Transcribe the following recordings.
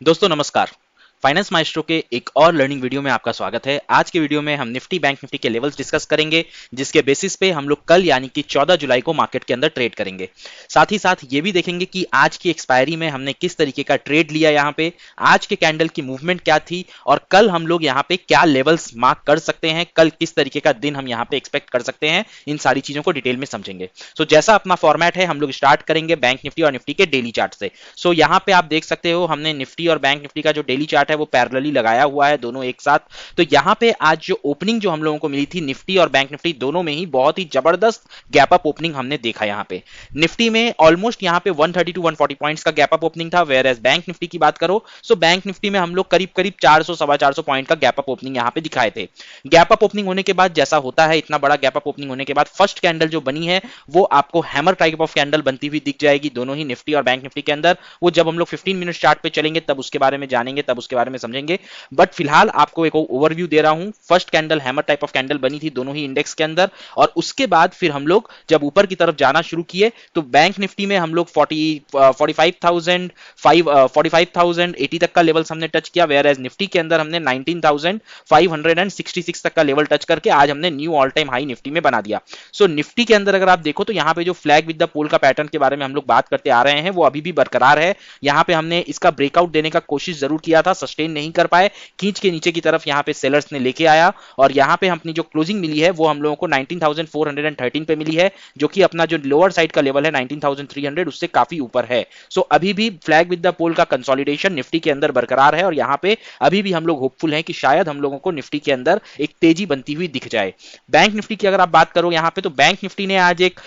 दोस्तों नमस्कार। Finance maestro के एक और लर्निंग वीडियो में आपका स्वागत है। आज के वीडियो में हम निफ्टी बैंक निफ्टी के लेवल्स डिस्कस करेंगे, जिसके बेसिस पे हम लोग कल यानी कि 14 जुलाई को मार्केट के अंदर ट्रेड करेंगे। साथ ही साथ ये भी देखेंगे कि आज की एक्सपायरी में हमने किस तरीके का ट्रेड लिया, यहाँ पे आज के कैंडल की मूवमेंट क्या थी और कल हम लोग यहाँ पे क्या लेवल्स मार्क कर सकते हैं, कल किस तरीके का दिन हम यहाँ पे एक्सपेक्ट कर सकते हैं। इन सारी चीजों को डिटेल में समझेंगे। जैसा अपना फॉर्मेट है, हम लोग स्टार्ट करेंगे बैंक निफ्टी और निफ्टी के डेली चार्ट से। यहाँ पे आप देख सकते हो हमने निफ्टी और बैंक निफ्टी का जो डेली चार्ट है वो पैरेलली लगाया हुआ है, दोनों एक साथ। तो यहाँ पे आज जो ओपनिंग जो हम लोगों को मिली थी निफ्टी और बैंक निफ्टी दोनों में ही बहुत ही जबरदस्त गैप अप ओपनिंग हमने देखा। यहाँ पे निफ्टी में ऑलमोस्ट यहाँ पे 130 टू 140 पॉइंट्स का गैप अप ओपनिंग था, वेयर एज बैंक निफ्टी की बात करो सो बैंक निफ्टी में हम लोग करीब करीब 400 सवा 400 पॉइंट का गैप अप ओपनिंग यहाँ पे दिखाए थे। गैप अप ओपनिंग होने के बाद जैसा होता है, इतना बड़ा गैप अप ओपनिंग होने के बाद फर्स्ट कैंडल जो बनी है वो आपको हैमर टाइप ऑफ कैंडल बनती हुई दिख जाएगी, दोनों ही निफ्टी और बैंक निफ्टी के अंदर। वो जब हम लोग 15 मिनट चार्ट पे चलेंगे तब उसके बारे में जानेंगे, तब उसके बारे में समझेंगे। बट फिलहाल आपको एक ओवरव्यू दे रहा हूं। First candle hammer type of candle बनी थी दोनों ही इंडेक्स के अंदर, और उसके बाद फिर हम लोग जब ऊपर की तरफ जाना शुरू किए तो बैंक निफ्टी में हम लोग 45,080 तक का लेवल हमने टच किया, वेयर एज निफ्टी के अंदर हमने 19,566 तक का लेवल टच करके आज हमने knew all time high Nifty में बना दिया। निफ्टी के अंदर अगर आप देखो तो यहाँ पे जो फ्लैग विद द पोल का पैटर्न के बारे में हम लोग बात करते आ रहे हैं वो अभी भी बरकरार है। यहाँ पे हमने इसका ब्रेकआउट देने का कोशिश जरूर किया था, सस्टेन नहीं कर पाए, खींच के नीचे की तरफ यहाँ पे सेलर्स ने लेके आया, और यहाँ पे अपनी जो क्लोजिंग मिली है वो हम लोगों को 19,413 पे मिली है, जो कि अपना जो लोअर साइड का लेवल है 19,300 उससे काफी ऊपर है। अभी भी फ्लैग विद द पोल का कंसोलिडेशन निफ्टी के अंदर बरकरार है, और यहाँ पे अभी भी हम लोग होपफुल हैं कि शायद हम लोगों को निफ्टी के अंदर एक तेजी बनती हुई दिख जाए। बैंक निफ्टी की अगर आप बात करो यहाँ पे, तो बैंक निफ्टी ने आज एक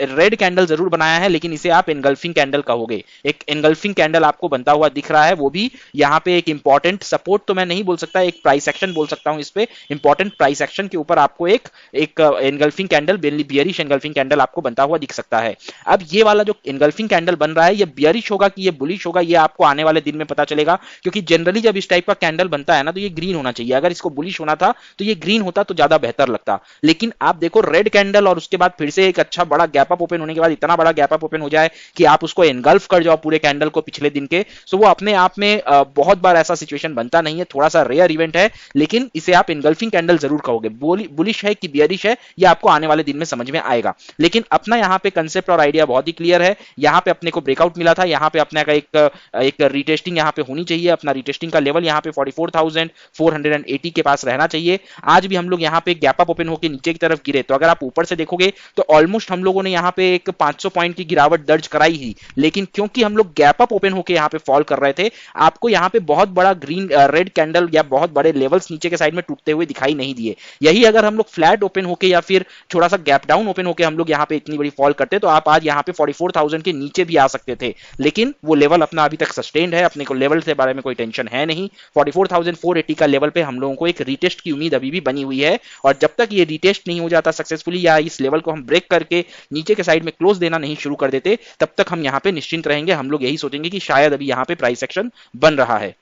रेड कैंडल जरूर बनाया है, लेकिन इसे आप एनगल्फिंग कैंडल कहोगे। एक एनगल्फिंग कैंडल आपको बनता हुआ दिख रहा है, वो भी यहाँ पे एक इंपॉर्टेंट सपोर्ट तो मैं नहीं बोल सकता, एक प्राइस एक्शन बोल सकता हूं। इस पे इंपॉर्टेंट प्राइस एक्शन के ऊपर आपको एक एक engulfing candle, bearish engulfing candle आपको बनता हुआ दिख सकता है। अब ये वाला जो एनगल्फिंग कैंडल बन रहा है, ये बियरिश होगा कि ये बुलिश होगा, ये आपको आने वाले दिन में पता चलेगा, क्योंकि जनरली जब इस टाइप का कैंडल बनता है ना तो ये ग्रीन होना चाहिए। अगर इसको बुलिश होना था तो ये ग्रीन होता तो ज्यादा बेहतर लगता, लेकिन आप देखो रेड कैंडल और उसके बाद फिर से एक अच्छा बड़ा गैप अप ओपन होने के बाद इतना बड़ा गैप अप ओपन हो जाए कि आप उसको एनगल्फ कर जाओ पूरे कैंडल को पिछले दिन के, वो अपने आप में बहुत बार ऐसा सिचुएशन बनता नहीं है, थोड़ा सा रेयर इवेंट है, लेकिन इसे आप एनगल्फिंग कैंडल जरूर कहोगे। बुलिश है कि बियरिश है ये आपको आने वाले दिन में समझ में आएगा, लेकिन अपना यहाँ पे कंसेप्ट और आइडिया बहुत ही क्लियर है। यहाँ पे अपने को ब्रेकआउट मिला था, यहाँ पे अपने का एक रीटेस्टिंग यहाँ पे होनी चाहिए। अपना रीटेस्टिंग का लेवल यहाँ पे 44,480 के पास रहना चाहिए। आज भी हम लोग यहाँ पे गैप अप ओपन होकर नीचे की तरफ गिरे, तो अगर आप ऊपर से देखोगे तो ऑलमोस्ट हम लोगों ने यहाँ पे एक 500 पॉइंट की गिरावट दर्ज कराई ही, लेकिन क्योंकि हम लोग गैप अप ओपन होकर यहाँ पे फॉल कर रहे थे, आपको यहाँ पे बहुत बड़ा ग्रीन रेड कैंडल या बहुत बड़े लेवल्स नीचे के साइड में टूटते हुए दिखाई नहीं दिए। यही अगर हम लोग फ्लैट ओपन होके या फिर थोड़ा सा गैप डाउन ओपन होके हम लोग यहाँ पे इतनी बड़ी फॉल करते तो आप आज यहाँ पे 44,000 के नीचे भी आ सकते थे, लेकिन वो लेवल अपना अभी तक सस्टेन्ड है, अपने को लेवल के बारे में कोई टेंशन है नहीं। 44,480 का लेवल पे हम लोगों को एक रीटेस्ट की उम्मीद अभी भी बनी हुई है, और जब तक ये रीटेस्ट नहीं हो जाता सक्सेसफुली या इस लेवल को हम ब्रेक करके नीचे के साइड में क्लोज देना नहीं शुरू कर देते, तब तक हम यहाँ पे निश्चिंत रहेंगे। हम लोग यही सोचेंगे कि शायद अभी यहाँ पे प्राइस एक्शन बन रहा है।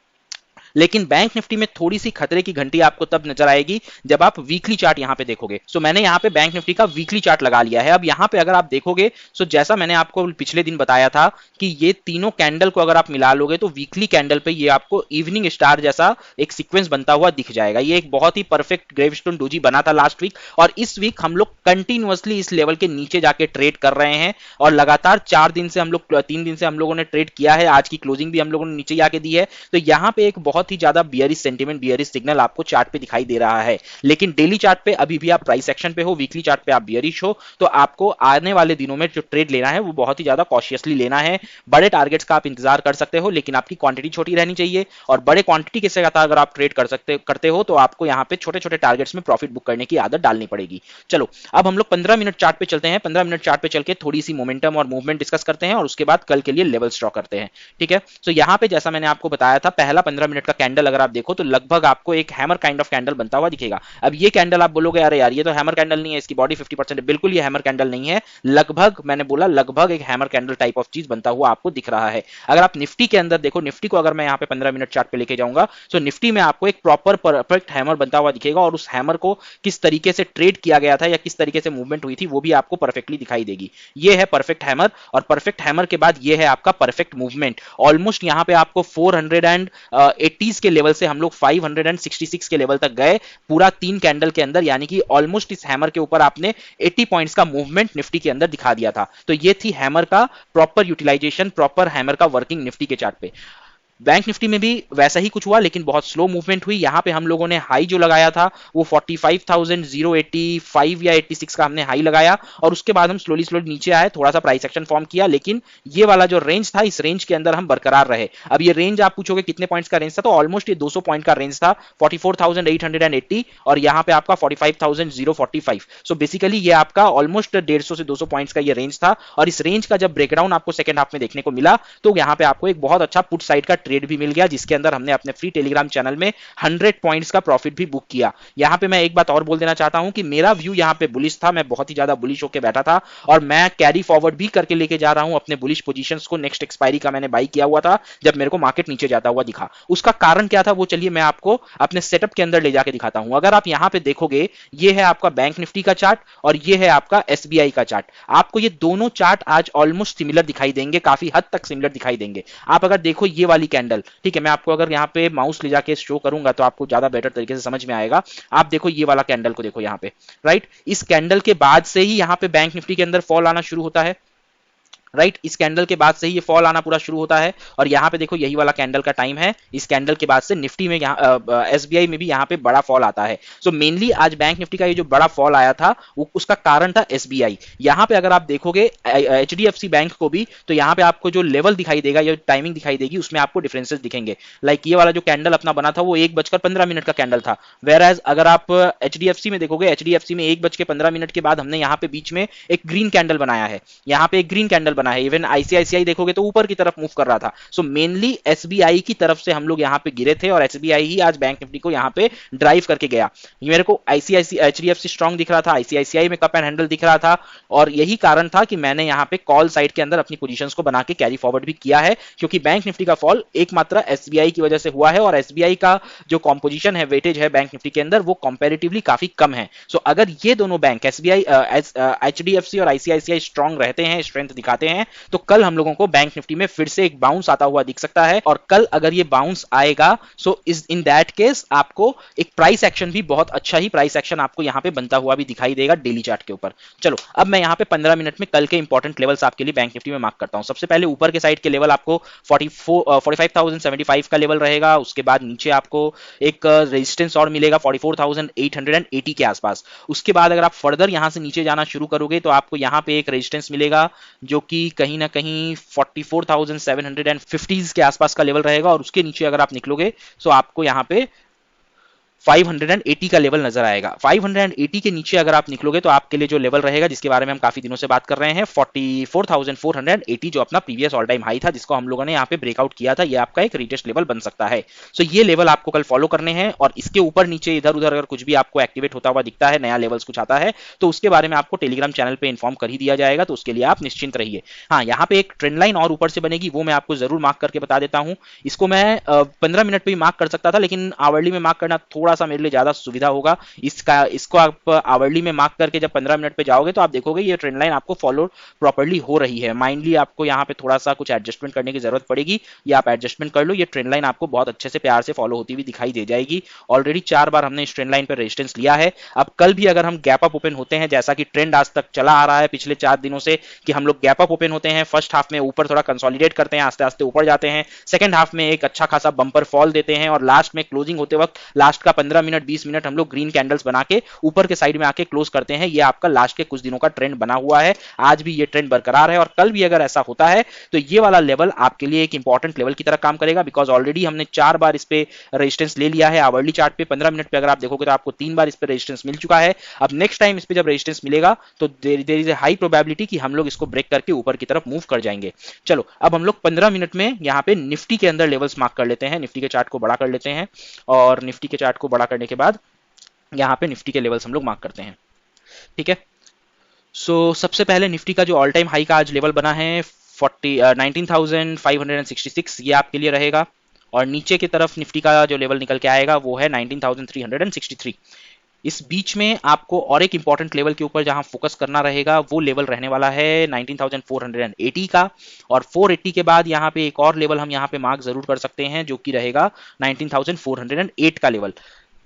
लेकिन बैंक निफ्टी में थोड़ी सी खतरे की घंटी आपको तब नजर आएगी जब आप वीकली चार्ट यहां पे देखोगे। मैंने यहां पे बैंक निफ्टी का वीकली चार्ट लगा लिया है। अब यहां पे अगर आप देखोगे जैसा मैंने आपको पिछले दिन बताया था कि ये तीनों कैंडल को अगर आप मिला लोगे तो वीकली कैंडल पे ये आपको इवनिंग स्टार जैसा एक सीक्वेंस बनता हुआ दिख जाएगा। ये एक बहुत ही परफेक्ट ग्रेवस्टोन डोजी बना था लास्ट वीक, और इस वीक हम लोग कंटिन्यूअसली इस लेवल के नीचे जाके ट्रेड कर रहे हैं, और लगातार 4 दिन से हम लोग 3 दिन से हम लोगों ने ट्रेड किया है। आज की क्लोजिंग भी हम लोगों ने नीचे जाके दी है, तो यहां पे एक बहुत ही ज्यादा बियरिश सेंटीमेंट, बियरिश सिग्नल आपको चार्ट पे दिखाई दे रहा है। लेकिन डेली चार्ट पे अभी भी आप प्राइस एक्शन पे हो, वीकली चार्ट पे आप बियरिश हो, तो आपको आने वाले दिनों में जो ट्रेड लेना है वो बहुत ही ज्यादा कॉशियसली लेना है। बड़े टारगेट्स का आप इंतजार कर सकते हो, लेकिन आपकी क्वांटिटी छोटी रहनी चाहिए, और बड़े क्वांटिटी के साथ अगर आप ट्रेड करते हो तो आपको यहाँ पे छोटे छोटे टारगेट्स में प्रॉफिट बुक करने की आदत डालनी पड़ेगी। चलो अब हम लोग 15 मिनट चार्ट पे चलते हैं। 15 मिनट चार्ट पे चल के थोड़ी सी मोमेंटम और मूवमेंट डिस्कस करते हैं, और उसके बाद कल के लिए लेवल ड्रॉ करते हैं। ठीक है, यहाँ पे जैसा मैंने आपको बताया था, पहला 15 मिनट का कैंडल अगर आप देखो तो लगभग आपको एक हैमर काइंड ऑफ कैंडल बनता हुआ दिखेगा। अब ये कैंडल आप बोलोगे अरे यार ये तो हैमर कैंडल नहीं है, इसकी बॉडी 50% है। बिल्कुल ये हैमर कैंडल नहीं है, लगभग मैंने बोला लगभग एक हैमर कैंडल टाइप ऑफ चीज बनता हुआ आपको दिख रहा है। अगर आप निफ्टी के अंदर देखो, निफ्टी को अगर मैं यहाँ पे 15 मिनट चार्ट पे लेके जाऊंगा तो निफ्टी में आपको एक प्रॉपर परफेक्ट हैमर बनता हुआ दिखेगा, और उस हैमर को किस तरीके से ट्रेड किया गया था या किस तरीके से मूवमेंट हुई थी वो भी आपको परफेक्टली दिखाई देगी। ये है परफेक्ट हैमर, और परफेक्ट हैमर के बाद ये है आपका परफेक्ट मूवमेंट। ऑलमोस्ट यहाँ पे आपको 480 के लेवल से हम लोग 566 के लेवल तक गए पूरा 3 कैंडल के अंदर, यानी कि ऑलमोस्ट इस हैमर के ऊपर आपने 80 पॉइंट्स का मूवमेंट निफ्टी के अंदर दिखा दिया था। तो ये थी हैमर का प्रॉपर यूटिलाइजेशन, प्रॉपर हैमर का वर्किंग निफ्टी के चार्ट पे। बैंक निफ्टी में भी वैसा ही कुछ हुआ, लेकिन बहुत स्लो मूवमेंट हुई। यहां पे हम लोगों ने हाई जो लगाया था वो 45,085 या 86 का हमने हाई लगाया, और उसके बाद हम स्लोली स्लोली नीचे आए, थोड़ा सा प्राइस एक्शन फॉर्म किया, लेकिन ये वाला जो रेंज था इस रेंज के अंदर हम बरकरार रहे। अब ये रेंज आप पूछोगे कितने पॉइंट्स का रेंज था, तो ऑलमोस्ट ये 200 पॉइंट का रेंज था, 44,880 और यहाँ पे आपका 45,045। सो बेसिकली ये आपका ऑलमोस्ट 150 से 200 पॉइंट्स का ये रेंज था, और इस रेंज का जब ब्रेकडाउन आपको सेकंड हाफ में देखने को मिला तो यहाँ पे आपको एक बहुत अच्छा पुट साइड का ट्रेड भी मिल गया, जिसके अंदर हमने अपने फ्री टेलीग्राम चैनल में 100 पॉइंट्स का प्रॉफिट भी बुक किया। यहां पे मैं एक बात और बोल देना चाहता हूं कि मेरा व्यू यहां पे बुलिश था, मैं बहुत ही ज्यादा बुलिश होकर बैठा था, और मैं कैरी फॉरवर्ड भी करके लेके जा रहा हूं अपने बुलिश पोजीशंस को। नेक्स्ट एक्सपायरी का मैंने बाई किया हुआ था जब मेरे को मार्केट नीचे जाता हुआ दिखा। उसका कारण क्या था वो चलिए मैं आपको अपने सेटअप के अंदर ले जाके दिखाता हूं। अगर आप यहां पे देखोगे, ये है आपका बैंक निफ्टी का चार्ट और ये है आपका एसबीआई का चार्ट। आपको ये दोनों चार्ट आज ऑलमोस्ट सिमिलर दिखाई देंगे, काफी हद तक सिमिलर दिखाई देंगे। आप अगर देखो ये वाली कैंडल, ठीक है, मैं आपको अगर यहाँ पे माउस ले जाके शो करूंगा तो आपको ज्यादा बेटर तरीके से समझ में आएगा। आप देखो ये वाला कैंडल को देखो यहाँ पे, राइट, इस कैंडल के बाद से ही यहाँ पे बैंक निफ्टी के अंदर फॉल आना शुरू होता है, राइट, इस कैंडल के बाद से ही ये फॉल आना पूरा शुरू होता है, और यहाँ पे देखो यही वाला कैंडल का टाइम है। इस कैंडल के बाद से निफ्टी में एसबीआई में भी यहाँ पे बड़ा फॉल आता है। सो मेनली आज बैंक निफ्टी का ये जो बड़ा फॉल आया था उसका कारण था एसबीआई। यहाँ पे अगर आप देखोगे एचडीएफसी बैंक को भी, तो यहाँ पे आपको जो लेवल दिखाई देगा या टाइमिंग दिखाई देगी उसमें आपको डिफरेंसेस दिखेंगे। लाइक ये वाला जो कैंडल अपना बना था वो 1:15 का कैंडल था, वेयर अगर आप एचडीएफसी में देखोगे, एचडीएफसी में 1:15 के बाद हमने यहाँ पे बीच में एक ग्रीन कैंडल बनाया है, यहाँ पे एक ग्रीन कैंडल बना है। इवन आईसीआईसीआई देखोगे तो ऊपर की तरफ मूव कर रहा था। सो मेनली एसबीआई की तरफ से हम लोग यहाँ पे गिरे थे, और एसबीआई ही आज बैंक निफ्टी को यहाँ पे ड्राइव करके गया। मेरे को आईसीआईसीआई एचडीएफसी स्ट्रांग दिख रहा था, आईसीआईसीआई में कप एंड हैंडल दिख रहा था, और यही कारण था कि मैंने यहाँ पे कॉल साइड के अंदर अपनी पोजीशंस को बना के कैरी फॉरवर्ड भी किया है, क्योंकि बैंक निफ्टी का फॉल एकमात्र एसबीआई की वजह से हुआ है, और एसबीआई का जो कॉम्पोजिशन है, वेटेज है बैंक निफ्टी के अंदर, वो कंपैरेटिवली काफी कम है। सो अगर ये दोनों बैंक एसबीआई, एचडीएफसी और आईसीआईसीआई स्ट्रांग रहते हैं, स्ट्रेंथ दिखाते हैं, तो कल हम लोगों को बैंक निफ्टी में फिर से एक बाउंस आता हुआ दिख सकता है। और कल अगर ये बाउंस आएगा सो इस इन दैट केस आपको एक प्राइस एक्शन भी, बहुत अच्छा ही प्राइस एक्शन आपको यहां पे बनता हुआ भी दिखाई देगा डेली चार्ट के ऊपर। चलो अब मैं यहां पे 15 मिनट में कल के इंपॉर्टेंट लेवल्स आपके लिए बैंक निफ्टी में मार्क करता हूं। सबसे पहले ऊपर के साइड के लेवल आपको 45,075 का लेवल रहेगा। उसके बाद नीचे आपको एक रेजिस्टेंस और मिलेगा 44,880 के आसपास। उसके बाद अगर आप फर्दर यहां से नीचे जाना शुरू करोगे तो आपको यहां पे एक रेजिस्टेंस मिलेगा जो कि कहीं ना कहीं 44,750 के आसपास का लेवल रहेगा, और उसके नीचे अगर आप निकलोगे तो आपको यहां पे 580 का लेवल नजर आएगा। 580 के नीचे अगर आप निकलोगे तो आपके लिए जो लेवल रहेगा, जिसके बारे में हम काफी दिनों से बात कर रहे हैं, 44,480 जो अपना प्रीवियस ऑल टाइम हाई था, जिसको हम लोगों ने यहाँ पे ब्रेकआउट किया था, ये आपका एक रीटेस्ट लेवल बन सकता है। सो ये लेवल आपको कल फॉलो करने हैं, और इसके ऊपर नीचे इधर उधर अगर कुछ भी आपको एक्टिवेट होता हुआ दिखता है, नया लेवल्स कुछ आता है, तो उसके बारे में आपको टेलीग्राम चैनल पे इन्फॉर्म कर ही दिया जाएगा, तो उसके लिए आप निश्चिंत रहिए। हाँ, यहाँ पे एक ट्रेंड लाइन और ऊपर से बनेगी, वो मैं आपको जरूर मार्क करके बता देता हूँ। इसको मैं 15 मिनट पे भी मार्क कर सकता था, लेकिन आवरली में मार्क करना थोड़ा सा मेरे लिए ज्यादा सुविधा होगा। इसको आप आवरली में मार्क करके जब 15 मिनट पे जाओगे तो आप देखोगे ये ट्रेंड लाइन आपको फॉलो प्रॉपर्ली हो रही है। माइंडली आपको यहाँ पे थोड़ा सा कुछ एडजस्टमेंट करने की जरूरत पड़ेगी, या आप एडजस्टमेंट कर लो। ये ट्रेंड लाइन आपको बहुत अच्छे से प्यार से फॉलो होती हुई दिखाई दे जाएगी। ऑलरेडी 4 बार हमने इस ट्रेंड लाइन पर रेजिस्टेंस लिया है। अब कल भी अगर हम गैप अप ओपन होते हैं, जैसा कि ट्रेंड आज तक चला आ रहा है पिछले 4 दिनों से कि हम लोग गैप अप ओपन होते हैं, फर्स्ट हाफ में ऊपर थोड़ा कंसोलिडेट करते हैं, आस्ते आस्ते ऊपर जाते हैं, सेकंड हाफ में एक अच्छा खासा बंपर फॉल देते हैं, और लास्ट में क्लोजिंग होते वक्त लास्ट का 15 मिनट 20 मिनट हम लोग ग्रीन कैंडल्स बना के ऊपर के साइड में आके क्लोज करते हैं। ये आपका लास्ट के कुछ दिनों का ट्रेंड बना हुआ है, आज भी ये ट्रेंड बरकरार है और कल भी अगर ऐसा होता है तो ये वाला लेवल आपके लिए एक इंपॉर्टेंट लेवल की तरह काम करेगा, बिकॉज ऑलरेडी हमने 4 बार इस पे रेजिस्टेंस ले लिया है। आवरली चार्ट पे 15 मिनट पे अगर आप देखोगे तो आपको 3 बार इस पे रेजिस्टेंस मिल चुका है। अब नेक्स्ट टाइम इस पे जब रेजिस्टेंस मिलेगा तो there is a high probability कि हम लोग इसको ब्रेक करके ऊपर की तरफ मूव कर जाएंगे। चलो अब हम लोग 15 मिनट में यहाँ पे निफ्टी के अंदर लेवल्स मार्क कर लेते हैं, निफ्टी के चार्ट को बड़ा कर लेते हैं और निफ्टी के चार्ट को बड़ा करने के बाद यहाँ पे निफ्टी के लेवल्स हम लोग मार्क करते हैं। ठीक है, सो सबसे पहले निफ्टी का जो ऑल टाइम हाई का आज लेवल बना है 19,566, ये आपके लिए रहेगा और नीचे की तरफ निफ्टी का जो लेवल निकल के आएगा वो है 19,363। इस बीच में आपको और एक इंपॉर्टेंट लेवल के ऊपर जहां फोकस करना रहेगा वो लेवल रहने वाला है 19,480 का, और 480 के बाद यहाँ पे एक और लेवल हम यहाँ पे मार्क जरूर कर सकते हैं जो कि रहेगा 19,408 का लेवल।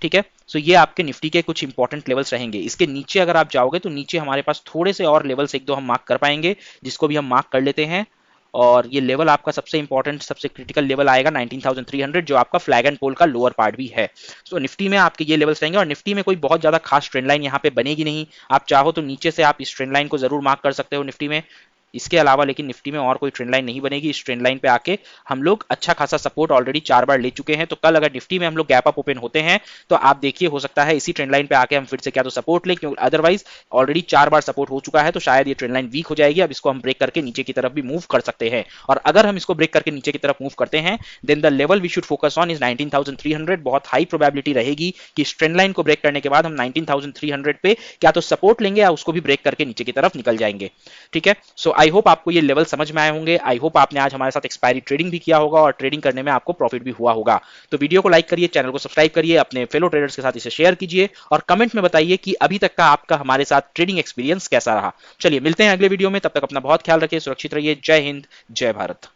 ठीक है, सो ये आपके निफ्टी के कुछ इंपॉर्टेंट लेवल्स रहेंगे। इसके नीचे अगर आप जाओगे तो नीचे हमारे पास थोड़े से और लेवल्स एक दो हम मार्क कर पाएंगे, जिसको भी हम मार्क कर लेते हैं। और ये लेवल आपका सबसे इंपॉर्टेंट सबसे क्रिटिकल लेवल आएगा 19,300, जो आपका फ्लैग एंड पोल का लोअर पार्ट भी है। सो निफ्टी में आपके ये लेवल्स रहेंगे और निफ्टी में कोई बहुत ज्यादा खास ट्रेंड लाइन यहाँ पे बनेगी नहीं। आप चाहो तो नीचे से आप इस ट्रेंड लाइन को जरूर मार्क कर सकते हो निफ्टी में, इसके अलावा लेकिन निफ्टी में और कोई ट्रेंड लाइन नहीं बनेगी। इस ट्रेंड लाइन पे आके हम लोग अच्छा खासा सपोर्ट ऑलरेडी 4 बार ले चुके हैं, तो कल अगर निफ्टी में हम लोग गैप अप ओपन होते हैं तो आप देखिए हो सकता है इसी ट्रेंड लाइन पे आके हम फिर से क्या तो सपोर्ट ले, क्योंकि अदरवाइज ऑलरेडी 4 बार सपोर्ट हो चुका है तो शायद ये ट्रेंड लाइन वीक हो जाएगी। अब इसको हम ब्रेक करके नीचे की तरफ भी मूव कर सकते हैं, और अगर हम इसको ब्रेक करके नीचे की तरफ मूव करते हैं then the level we should focus on is 19,300। बहुत हाई प्रोबेबिलिटी रहेगी कि इस ट्रेंड लाइन को ब्रेक करने के बाद हम 19,300 पे क्या तो सपोर्ट लेंगे या उसको भी ब्रेक करके नीचे की तरफ निकल जाएंगे। ठीक है, सो आई होप आपको ये लेवल समझ में आए होंगे। आई होप आपने आज हमारे साथ एक्सपायरी ट्रेडिंग भी किया होगा और ट्रेडिंग करने में आपको प्रॉफिट भी हुआ होगा। तो वीडियो को लाइक करिए, चैनल को सब्सक्राइब करिए, अपने फेलो ट्रेडर्स के साथ इसे शेयर कीजिए और कमेंट में बताइए कि अभी तक का आपका हमारे साथ ट्रेडिंग एक्सपीरियंस कैसा रहा। चलिए मिलते हैं अगले वीडियो में, तब तक अपना बहुत ख्याल रखिए, सुरक्षित रहिए। जय हिंद, जय भारत।